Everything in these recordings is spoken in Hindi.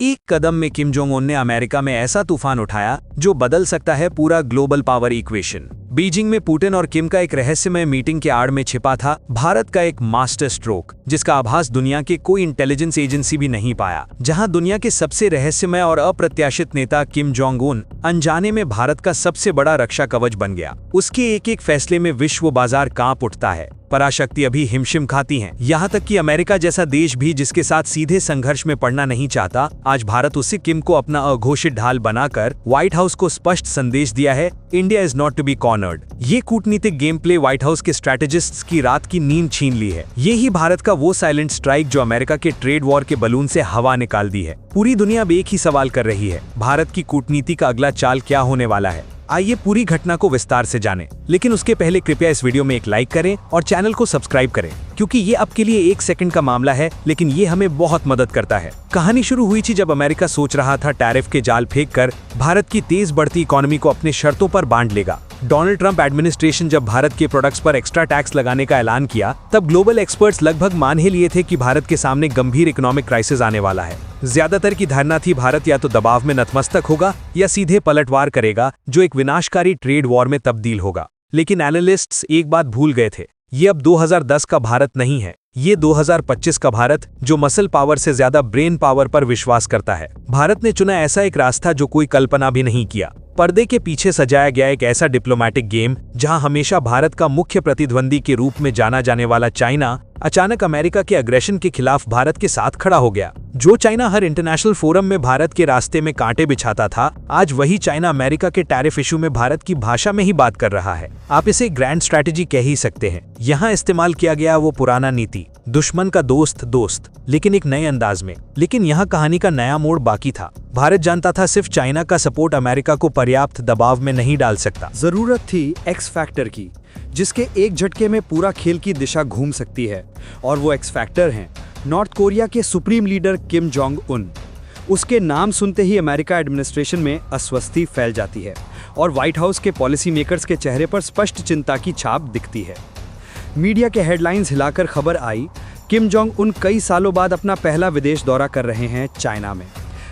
एक कदम में किम जोंग उन ने अमेरिका में ऐसा तूफान उठाया जो बदल सकता है पूरा ग्लोबल पावर इक्वेशन। बीजिंग में पुतिन और किम का एक रहस्यमय मीटिंग के आड़ में छिपा था भारत का एक मास्टर स्ट्रोक, जिसका आभास दुनिया के कोई इंटेलिजेंस एजेंसी भी नहीं पाया। जहां दुनिया के सबसे रहस्यमय और अप्रत्याशित नेता किम जोंग उन अनजाने में भारत का सबसे बड़ा रक्षा कवच बन गया। उसके एक एक फैसले में विश्व बाजार कांप उठता है। पराशक्ति अभी हिमशिम खाती हैं। यहाँ तक कि अमेरिका जैसा देश भी जिसके साथ सीधे संघर्ष में पड़ना नहीं चाहता, आज भारत उससे किम को अपना अघोषित ढाल बनाकर व्हाइट हाउस को स्पष्ट संदेश दिया है, India is not to be cornered. ये कूटनीतिक गेम प्ले व्हाइट हाउस के स्ट्रैटेजिस्ट्स की रात की नींद छीन ली है। यही भारत का वो साइलेंट स्ट्राइक जो अमेरिका के ट्रेड वॉर के बलून से हवा निकाल दी है। पूरी दुनिया अब एक ही सवाल कर रही है, भारत की कूटनीति का अगला चाल क्या होने वाला है। आइए पूरी घटना को विस्तार से जानें, लेकिन उसके पहले कृपया इस वीडियो में एक लाइक करें और चैनल को सब्सक्राइब करें, क्योंकि ये आपके लिए 1 सेकंड का मामला है, लेकिन ये हमें बहुत मदद करता है। कहानी शुरू हुई थी जब अमेरिका सोच रहा था टैरिफ के जाल फेंककर भारत की तेज बढ़ती इकोनॉमी को अपने शर्तों पर बांट लेगा। डोनाल्ड ट्रंप एडमिनिस्ट्रेशन जब भारत के प्रोडक्ट्स पर एक्स्ट्रा टैक्स लगाने का ऐलान किया, तब ग्लोबल एक्सपर्ट्स लगभग मान ही लिए थे कि भारत के सामने गंभीर इकोनॉमिक क्राइसिस आने वाला है। ज्यादातर की धारणा थी भारत या तो दबाव में नतमस्तक होगा या सीधे पलटवार करेगा, जो एक विनाशकारी ट्रेड वॉर में तब्दील होगा। लेकिन एनालिस्ट्स एक बात भूल गए थे, ये अब 2010 का भारत नहीं है, ये 2025 का भारत, जो मसल पावर से ज्यादा ब्रेन पावर पर विश्वास करता है। भारत ने चुना ऐसा एक रास्ता जो कोई कल्पना भी नहीं किया। पर्दे के पीछे सजाया गया एक ऐसा डिप्लोमैटिक गेम जहां हमेशा भारत का मुख्य प्रतिद्वंदी के रूप में जाना जाने वाला चाइना अचानक अमेरिका के अग्रेशन के खिलाफ भारत के साथ खड़ा हो गया। जो चाइना हर इंटरनेशनल फोरम में भारत के रास्ते में कांटे बिछाता था, आज वही चाइना अमेरिका के टैरिफ इशू में भारत की भाषा में ही बात कर रहा है। आप इसे ग्रैंड स्ट्रैटेजी कह ही सकते हैं। यहाँ इस्तेमाल किया गया वो पुराना नीति, दुश्मन का दोस्त दोस्त, लेकिन एक नए अंदाज में। लेकिन यहाँ कहानी का नया मोड़ बाकी था। भारत जानता था सिर्फ चाइना का सपोर्ट अमेरिका को पर्याप्त दबाव में नहीं डाल सकता। जरूरत थी एक्स फैक्टर की, जिसके एक झटके में पूरा खेल की दिशा घूम सकती है। और वो एक्स फैक्टर हैं नॉर्थ कोरिया के supreme leader Kim Jong Un. उसके नाम सुनते ही अमेरिका एडमिनिस्ट्रेशन में अस्वस्थी फैल जाती है और व्हाइट हाउस के पॉलिसी मेकर्स के चेहरे पर स्पष्ट चिंता की छाप दिखती है। मीडिया के हेडलाइंस हिलाकर खबर आई, किम जोंग उन कई सालों बाद अपना पहला विदेश दौरा कर रहे हैं चाइना में।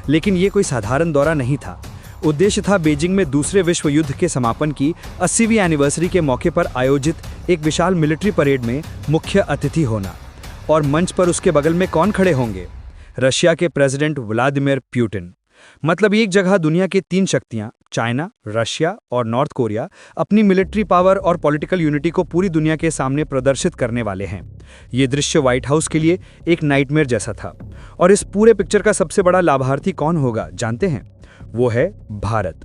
लेकिन ये कोई साधारण दौरा नहीं था। उद्देश्य था बीजिंग में दूसरे विश्व युद्ध के समापन की 80वीं एनिवर्सरी के मौके पर आयोजित एक विशाल मिलिट्री परेड में मुख्य अतिथि होना। और मंच पर उसके बगल में कौन खड़े होंगे? रशिया के प्रेसिडेंट व्लादिमीर पुतिन। मतलब एक जगह दुनिया की 3 शक्तियां, चाइना, रशिया और नॉर्थ कोरिया, अपनी मिलिट्री पावर और पॉलिटिकल यूनिटी को पूरी दुनिया के सामने प्रदर्शित करने वाले हैं। ये दृश्य व्हाइट हाउस के लिए एक नाइटमेयर जैसा था। और इस पूरे पिक्चर का सबसे बड़ा लाभार्थी कौन होगा जानते हैं? वो है भारत।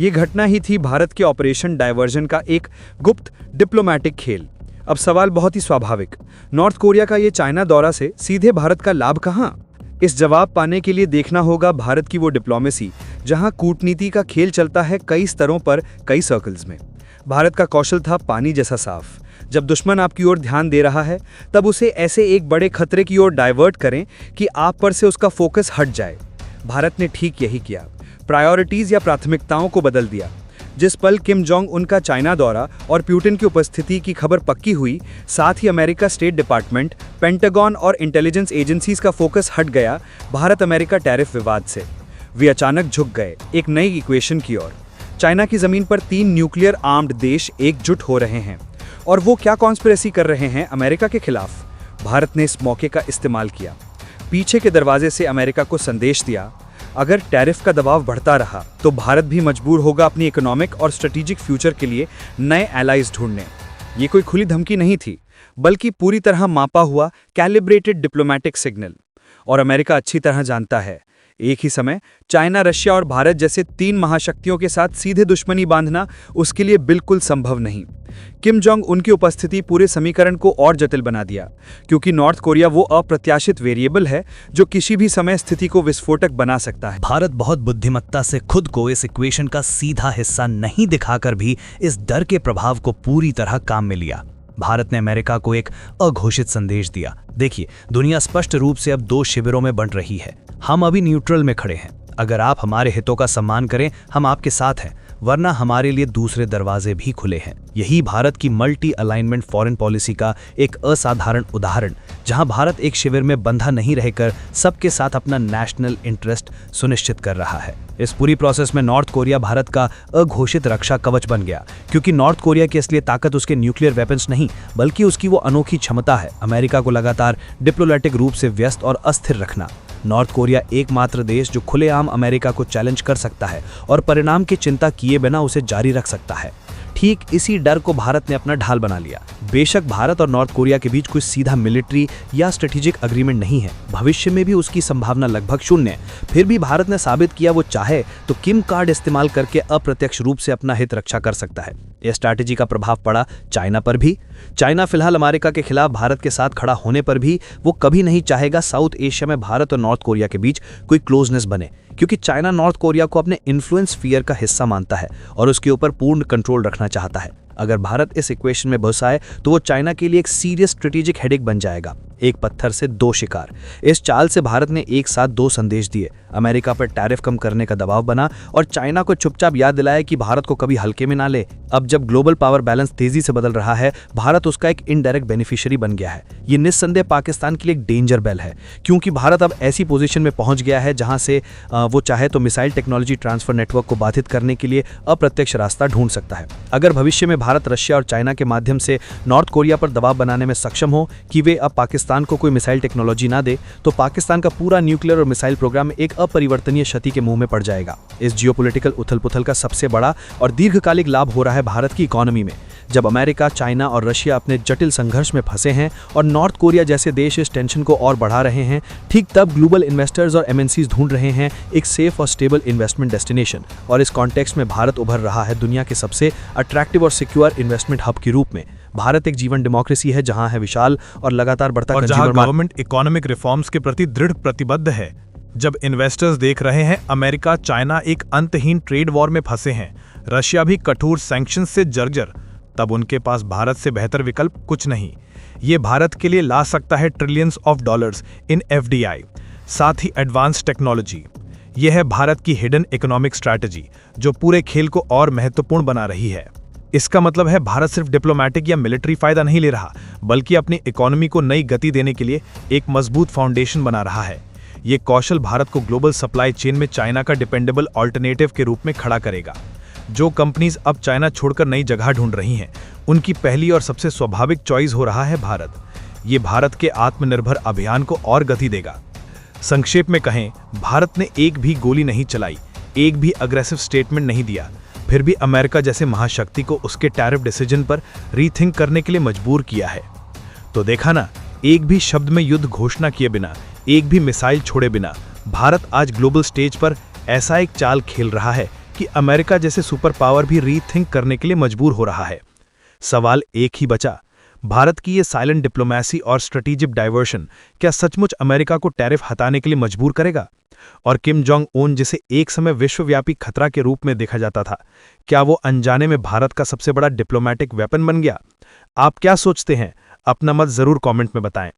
ये घटना ही थी भारत के ऑपरेशन डायवर्जन का एक गुप्त डिप्लोमैटिक खेल। अब सवाल बहुत ही स्वाभाविक, नॉर्थ कोरिया का ये चाइना दौरा से सीधे भारत का लाभ कहाँ? इस जवाब पाने के लिए देखना होगा भारत की वो डिप्लोमेसी जहां कूटनीति का खेल चलता है कई स्तरों पर, कई सर्कल्स में। भारत का कौशल था पानी जैसा साफ। जब दुश्मन आपकी ओर ध्यान दे रहा है, तब उसे ऐसे एक बड़े खतरे की ओर डाइवर्ट करें कि आप पर से उसका फोकस हट जाए। भारत ने ठीक यही किया, प्रायोरिटीज या प्राथमिकताओं को बदल दिया। जिस पल किम जोंग उनका चाइना दौरा और पुतिन की उपस्थिति की खबर पक्की हुई, साथ ही अमेरिका स्टेट डिपार्टमेंट, पेंटागन और इंटेलिजेंस एजेंसीज का फोकस हट गया भारत अमेरिका टैरिफ विवाद से। वे अचानक झुक गए एक नई इक्वेशन की ओर। चाइना की जमीन पर 3 न्यूक्लियर आर्म्ड देश एकजुट हो रहे हैं, और वो क्या कॉन्स्पिरेसी कर रहे हैं अमेरिका के खिलाफ। भारत ने इस मौके का इस्तेमाल किया, पीछे के दरवाजे से अमेरिका को संदेश दिया, अगर टैरिफ का दबाव बढ़ता रहा तो भारत भी मजबूर होगा अपनी इकोनॉमिक और स्ट्रेटेजिक फ्यूचर के लिए नए एलाइज ढूंढने। ये कोई खुली धमकी नहीं थी, बल्कि पूरी तरह मापा हुआ कैलिब्रेटेड डिप्लोमैटिक सिग्नल। और अमेरिका अच्छी तरह जानता है, एक ही समय चाइना, रशिया और भारत जैसे 3 महाशक्तियों के साथ सीधे दुश्मनी बांधना उसके लिए बिल्कुल संभव नहीं। किम जोंग उनकी उपस्थिति पूरे समीकरण को और जटिल बना दिया, क्योंकि नॉर्थ कोरिया वो अप्रत्याशित वेरिएबल है जो किसी भी समय स्थिति को विस्फोटक बना सकता है। भारत बहुत बुद्धिमत्ता से खुद को इस इक्वेशन का सीधा हिस्सा नहीं दिखाकर भी इस डर के प्रभाव को पूरी तरह काम में लिया। भारत ने अमेरिका को एक अघोषित संदेश दिया, देखिए दुनिया स्पष्ट रूप से अब 2 शिविरों में बंट रही है। हम अभी न्यूट्रल में खड़े हैं। अगर आप हमारे हितों का सम्मान करें, हम आपके साथ हैं, वरना हमारे लिए दूसरे दरवाजे भी खुले हैं। यही भारत की मल्टी अलाइनमेंट फॉरेन पॉलिसी का एक असाधारण उदाहरण, जहां भारत एक शिविर में बंधा नहीं रहकर सबके साथ अपना नेशनल इंटरेस्ट सुनिश्चित कर रहा है। इस पूरी प्रोसेस में नॉर्थ कोरिया भारत का अघोषित रक्षा कवच बन गया, क्योंकि नॉर्थ कोरिया की असली ताकत उसके न्यूक्लियर वेपन्स नहीं, बल्कि उसकी वो अनोखी क्षमता है अमेरिका को लगातार डिप्लोमेटिक रूप से व्यस्त और अस्थिर रखना। नॉर्थ कोरिया एकमात्र देश जो खुलेआम अमेरिका को चैलेंज कर सकता है और परिणाम की चिंता किए बिना उसे जारी रख सकता है। ठीक इसी डर को भारत ने अपना ढाल बना लिया। बेशक भारत और नॉर्थ कोरिया के बीच कोई सीधा मिलिट्री या स्ट्रेटेजिक एग्रीमेंट नहीं है, भविष्य में भी उसकी संभावना लगभग शून्य है, फिर भी भारत ने साबित किया वो चाहे तो किम कार्ड इस्तेमाल करके अप्रत्यक्ष रूप से अपना हित रक्षा कर सकता है। यह स्ट्रैटेजी का प्रभाव पड़ा चाइना पर भी। चाइना फिलहाल अमेरिका के खिलाफ भारत के साथ खड़ा होने पर भी वो कभी नहीं चाहेगा साउथ एशिया में भारत और नॉर्थ कोरिया के बीच कोई क्लोजनेस बने, क्योंकि चाइना नॉर्थ कोरिया को अपने इन्फ्लुएंस स्फीयर का हिस्सा मानता है और उसके ऊपर पूर्ण कंट्रोल रखना चाहता है। अगर भारत इस इक्वेशन में घुस आए तो वो चाइना के लिए एक सीरियस स्ट्रेटेजिक हेडेक बन जाएगा। एक पत्थर से दो शिकार। इस चाल से भारत ने एक साथ दो संदेश दिए, अमेरिका पर टैरिफ कम करने का दबाव बना और चाइना को चुपचाप याद दिलाया कि भारत को कभी हल्के में ना ले। अब जब ग्लोबल पावर बैलेंस तेजी से बदल रहा है, भारत उसका एक इनडायरेक्ट बेनिफिशियरी बन गया है। ये निस्संदेह पाकिस्तान के लिए एक डेंजर बेल है, क्योंकि भारत अब ऐसी पोजीशन में पहुंच गया है जहां से वो चाहे तो मिसाइल टेक्नोलॉजी ट्रांसफर नेटवर्क को बाधित करने के लिए अप्रत्यक्ष रास्ता ढूंढ सकता है। अगर भविष्य में भारत रशिया और चाइना के माध्यम से नॉर्थ कोरिया पर दबाव बनाने में सक्षम हो कि वे अब पाकिस्तान को कोई मिसाइल टेक्नोलॉजी ना दे, तो पाकिस्तान का पूरा न्यूक्लियर और मिसाइल प्रोग्राम एक अपरिवर्तनीय क्षति के मुंह में पड़ जाएगा। इस जियोपॉलिटिकल उथल-पुथल का सबसे बड़ा और दीर्घकालिक लाभ हो रहा है भारत की इकोनॉमी में। जब अमेरिका, चाइना और रशिया अपने जटिल संघर्ष में फंसे हैं और नॉर्थ कोरिया जैसे देश इस टेंशन को और बढ़ा रहे हैं, ठीक तब ग्लोबल इन्वेस्टर्स और एमएनसीज ढूंढ रहे हैं एक सेफ और स्टेबल इन्वेस्टमेंट डेस्टिनेशन। और इस कॉन्टेक्स्ट में भारत उभर रहा है दुनिया के सबसे अट्रैक्टिव और सिक्योर इन्वेस्टमेंट हब के रूप में। भारत एक जीवन डेमोक्रेसी है जहां है विशाल और लगातार बढ़ता जहां गवर्नमेंट इकोनॉमिक रिफॉर्म्स के प्रति दृढ़ प्रतिबद्ध है। जब इन्वेस्टर्स देख रहे हैं अमेरिका, चाइना एक अंतहीन ट्रेड वॉर में फंसे हैं, रशिया भी कठोर सैंक्शंस से जर्जर, तब उनके पास भारत से बेहतर विकल्प कुछ नहीं। ये भारत के लिए ला सकता है trillions of dollars in FDI, साथ ही एडवांस टेक्नोलॉजी। यह है भारत की हिडन इकोनॉमिक स्ट्रैटेजी जो पूरे खेल को और महत्वपूर्ण बना रही है। इसका मतलब है भारत सिर्फ डिप्लोमेटिक या मिलिट्री फायदा नहीं ले रहा, बल्कि अपनी इकोनॉमी को नई गति देने के लिए एक मजबूत फाउंडेशन बना रहा है। ये कौशल भारत को ग्लोबल सप्लाई चेन में चाइना का डिपेंडेबल ऑल्टरनेटिव के रूप में खड़ा करेगा। जो कंपनीज अब चाइना छोड़कर नई जगह ढूंढ रही हैं, उनकी पहली और सबसे स्वाभाविक चॉइस हो रहा है भारत। ये भारत के आत्मनिर्भर अभियान को और गति देगा। संक्षेप में कहें, भारत ने एक भी गोली नहीं चलाई, एक भी अग्रेसिव स्टेटमेंट नहीं दिया, फिर भी अमेरिका जैसे महाशक्ति को उसके टैरिफ डिसीजन पर रीथिंक करने के लिए मजबूर किया है। तो देखा ना, एक भी शब्द में युद्ध घोषणा किए बिना, एक भी मिसाइल छोड़े बिना भारत आज ग्लोबल स्टेज पर ऐसा एक चाल खेल रहा है कि अमेरिका जैसे सुपर पावर भी रीथिंक करने के लिए मजबूर हो रहा है। सवाल एक ही बचा, भारत की ये साइलेंट डिप्लोमेसी और स्ट्रेटेजिक डाइवर्शन क्या सचमुच अमेरिका को टैरिफ हटाने के लिए मजबूर करेगा? और किम जोंग उन, जिसे एक समय विश्वव्यापी खतरा के रूप में देखा जाता था, क्या वो अनजाने में भारत का सबसे बड़ा डिप्लोमेटिक वेपन बन गया? आप क्या सोचते हैं? अपना मत जरूर कमेंट में बताएं।